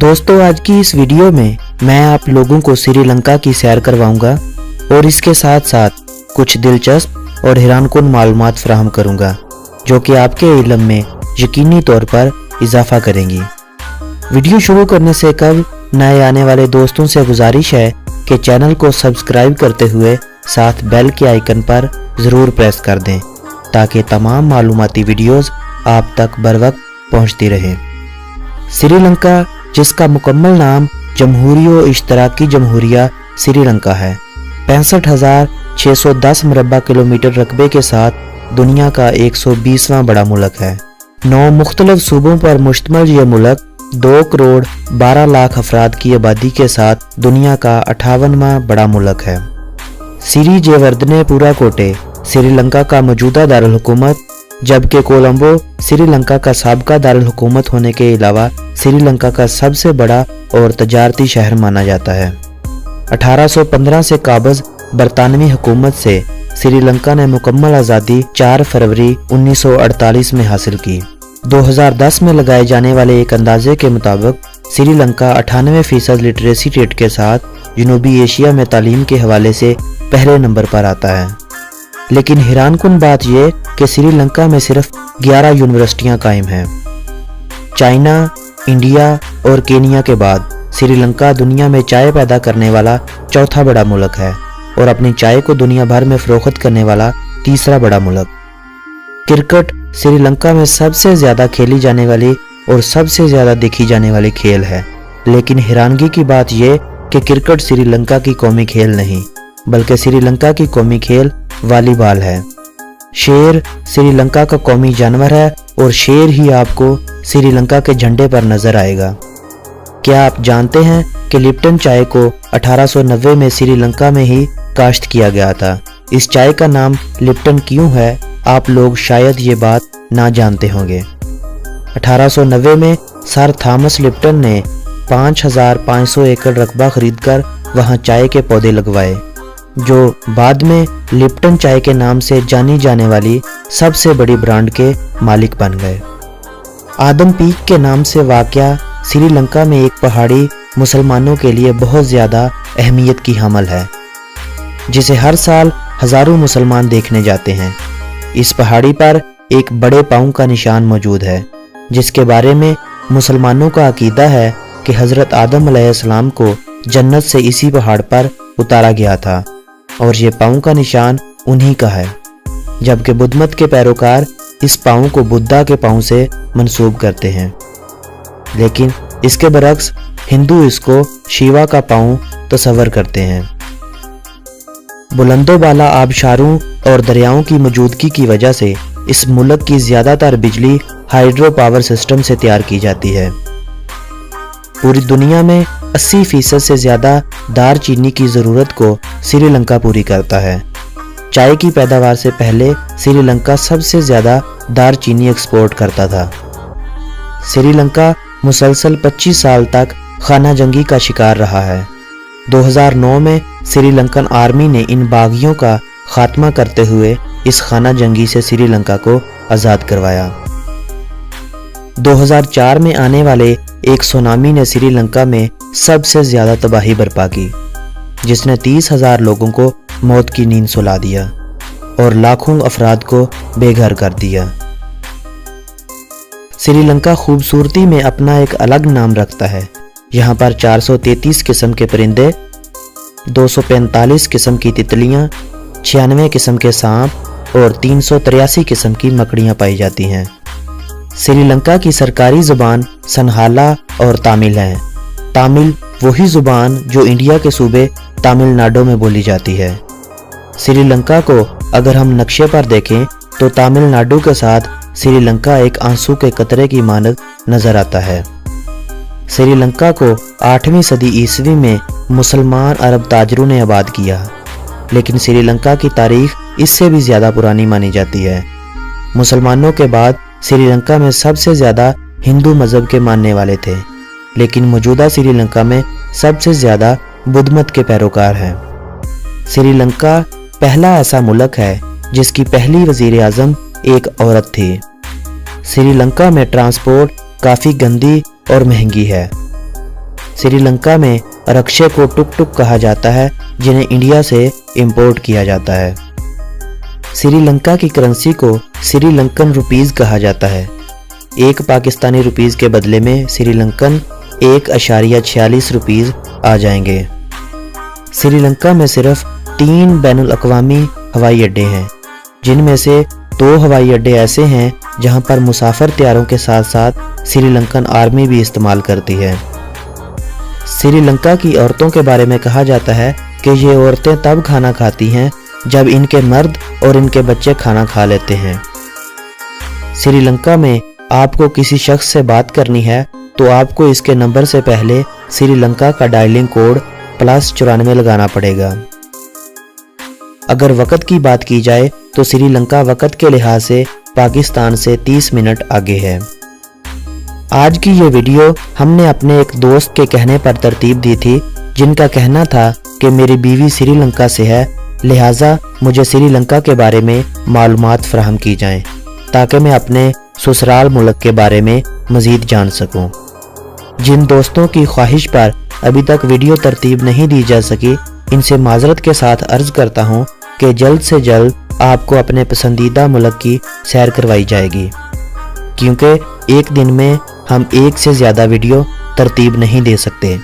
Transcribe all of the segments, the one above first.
दोस्तों, आज की इस वीडियो में मैं आप लोगों को श्रीलंका की सैर करवाऊंगा और इसके साथ साथ कुछ दिलचस्प और हैरानकुन मालूमात फराहम करूंगा जो कि आपके इल्म में यकीनी तौर पर इजाफा करेंगी। वीडियो शुरू करने से कबल नए आने वाले दोस्तों से गुजारिश है कि चैनल को सब्सक्राइब करते हुए साथ बेल के आइकन पर ज़रूर प्रेस कर दें ताकि तमाम मालूमाती वीडियोस आप तक बर वक्त पहुँचती रहें। श्रीलंका, जिसका मुकम्मल नाम जमहूरियो इश्तराकी जमहूरिया श्रीलंका है, 65,610 मुरब्बा किलोमीटर रकबे के साथ दुनिया का 120वां बड़ा मुल्क है। 9 मुख्तलिफ सूबों पर मुश्तमिल ये मुल्क 2 करोड़ 12 लाख अफराद की आबादी के साथ दुनिया का 58वां बड़ा मुल्क है। सिरी जयवर्धने पुराकोटे श्रीलंका का मौजूदा दारुल हुकूमत, जबकि कोलंबो श्रीलंका का साबका दारुल हुकूमत होने के अलावा श्रीलंका का सबसे बड़ा और तजारती शहर माना जाता है। 1815 से काबज बरतानवी हुकूमत से श्रीलंका ने मुकम्मल आज़ादी 4 फरवरी 1948 में हासिल की। 2010 में लगाए जाने वाले एक अंदाजे के मुताबिक श्रीलंका 98% लिटरेसी रेट के साथ जनूबी एशिया में तालीम के हवाले से पहले नंबर पर आता है। लेकिन हैरानकुन बात यह कि श्रीलंका में सिर्फ 11 यूनिवर्सिटियां कायम हैं। चाइना, इंडिया और केनिया के बाद श्रीलंका दुनिया में चाय पैदा करने वाला चौथा बड़ा मुल्क है और अपनी चाय को दुनिया भर में फरोख्त करने वाला तीसरा बड़ा मुल्क। क्रिकेट श्रीलंका में सबसे ज़्यादा खेली जाने वाली और सबसे ज़्यादा देखी जाने वाली खेल है। लेकिन हैरानगी की बात यह कि क्रिकेट श्रीलंका की कौमी खेल नहीं बल्कि श्रीलंका की कौमी खेल वॉलीबॉल है। शेर श्रीलंका का कौमी जानवर है और शेर ही आपको श्रीलंका के झंडे पर नजर आएगा। क्या आप जानते हैं कि लिप्टन चाय को 1890 में श्रीलंका में ही काश्त किया गया था। इस चाय का नाम लिप्टन क्यों है, आप लोग शायद ये बात ना जानते होंगे। 1890 में सर थॉमस लिप्टन ने 5,500 एकड़ रकबा खरीदकर वहां चाय के पौधे लगवाए, जो बाद में लिप्टन चाय के नाम से जानी जाने वाली सबसे बड़ी ब्रांड के मालिक बन गए। आदम पीक के नाम से वाक़या श्रीलंका में एक पहाड़ी मुसलमानों के लिए बहुत ज़्यादा अहमियत की हामिल है, जिसे हर साल हज़ारों मुसलमान देखने जाते हैं। इस पहाड़ी पर एक बड़े पाँव का निशान मौजूद है, जिसके बारे में मुसलमानों का अकीदा है कि हज़रत आदम अलैहिस्सलाम को जन्नत से इसी पहाड़ पर उतारा गया था और ये पाँव का निशान उन्हीं का है, जबकि बुद्ध मत के पैरोकार इस पाँव को बुद्धा के पाँव से मंसूब करते हैं। लेकिन इसके बरक्स हिंदू इसको शिवा का पाँव तस्वर करते हैं। बुलंदो बाला आबशारों और दरियाओं की मौजूदगी की वजह से इस मुल्क की ज़्यादातर बिजली हाइड्रो पावर सिस्टम से तैयार की जाती है। पूरी दुनिया में 80% से ज़्यादा दार चीनी की ज़रूरत को श्रीलंका पूरी करता है। चाय की पैदावार से पहले श्रीलंका सबसे ज़्यादा दार चीनी एक्सपोर्ट करता था। श्रीलंका मुसलसल 25 साल तक खाना जंगी का शिकार रहा है। 2009 में श्रीलंकन आर्मी ने इन बागियों का खात्मा करते हुए इस खाना जंगी से श्रीलंका को आज़ाद करवाया। 2004 में आने वाले एक सुनामी ने श्रीलंका में सबसे ज़्यादा तबाही बर्पा की, जिसने 30,000 लोगों को मौत की नींद सुला दिया और लाखों अफराद को बेघर कर दिया। श्रीलंका खूबसूरती में अपना एक अलग नाम रखता है। यहाँ पर 433 किस्म के परिंदे, 245 किस्म की तितलियाँ, 96 किस्म के सांप और 383 किस्म की मकड़ियाँ पाई जाती हैं। श्रीलंका की सरकारी ज़ुबान सनहाला और तमिल है। तमिल वही ज़ुबान जो इंडिया के सूबे तमिलनाडु में बोली जाती है। श्रीलंका को अगर हम नक्शे पर देखें तो तमिलनाडु के साथ श्रीलंका एक आंसू के कतरे की मानद नजर आता है। श्रीलंका को 8वीं सदी ईस्वी में मुसलमान अरब ताजरों ने आबाद किया, लेकिन श्रीलंका की तारीख इससे भी ज़्यादा पुरानी मानी जाती है। मुसलमानों के बाद श्रीलंका में सबसे ज़्यादा हिंदू मज़हब के मानने वाले थे, लेकिन मौजूदा श्रीलंका में सबसे ज़्यादा बुद्ध मत के पैरोकार हैं। श्रीलंका पहला ऐसा मुल्क है जिसकी पहली वज़ीर आज़म एक औरत थी। श्रीलंका में ट्रांसपोर्ट काफ़ी गंदी और महंगी है। श्रीलंका में रक्शे को टुक टुक कहा जाता है, जिन्हें इंडिया से इंपोर्ट किया जाता है। श्रीलंका की करेंसी को श्रीलंकन रुपीज़ कहा जाता है। एक पाकिस्तानी रुपीज़ के बदले में श्रीलंकन 1.46 रुपीज़ आ जाएंगे। श्रीलंका में सिर्फ 3 बैनुल अक़वामी हवाई अड्डे हैं, जिनमें से 2 हवाई अड्डे ऐसे हैं जहां पर मुसाफिर त्यारों के साथ साथ श्रीलंकन आर्मी भी इस्तेमाल करती है। श्रीलंका की औरतों के बारे में कहा जाता है कि ये औरतें तब खाना खाती हैं जब इनके मर्द और इनके बच्चे खाना खा लेते हैं। श्रीलंका में आपको किसी शख्स से बात करनी है तो आपको इसके नंबर से पहले श्रीलंका का डायलिंग कोड +94 लगाना पड़ेगा। अगर वक़्त की बात की जाए तो श्रीलंका वक़्त के लिहाज से पाकिस्तान से 30 मिनट आगे है। आज की ये वीडियो हमने अपने एक दोस्त के कहने पर तरतीब दी थी, जिनका कहना था कि मेरी बीवी श्रीलंका से है, लिहाजा मुझे श्रीलंका के बारे में मालूमात फराहम की जाएं, ताकि मैं अपने ससुराल मुल्क के बारे में मज़ीद जान सकूं। जिन दोस्तों की ख्वाहिश पर अभी तक वीडियो तरतीब नहीं दी जा सकी, इनसे माजरत के साथ अर्ज़ करता हूं कि जल्द से जल्द आपको अपने पसंदीदा मुल्क की सैर करवाई जाएगी, क्योंकि एक दिन में हम एक से ज़्यादा वीडियो तरतीब नहीं दे सकते।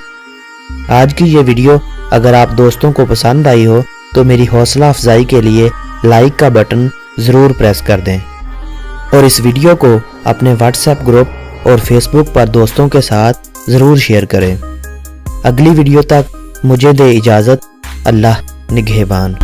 आज की ये वीडियो अगर आप दोस्तों को पसंद आई हो तो मेरी हौसला अफजाई के लिए लाइक का बटन ज़रूर प्रेस कर दें और इस वीडियो को अपने व्हाट्सएप ग्रुप और फेसबुक पर दोस्तों के साथ ज़रूर शेयर करें। अगली वीडियो तक मुझे दे इजाज़त। अल्लाह निगहबान।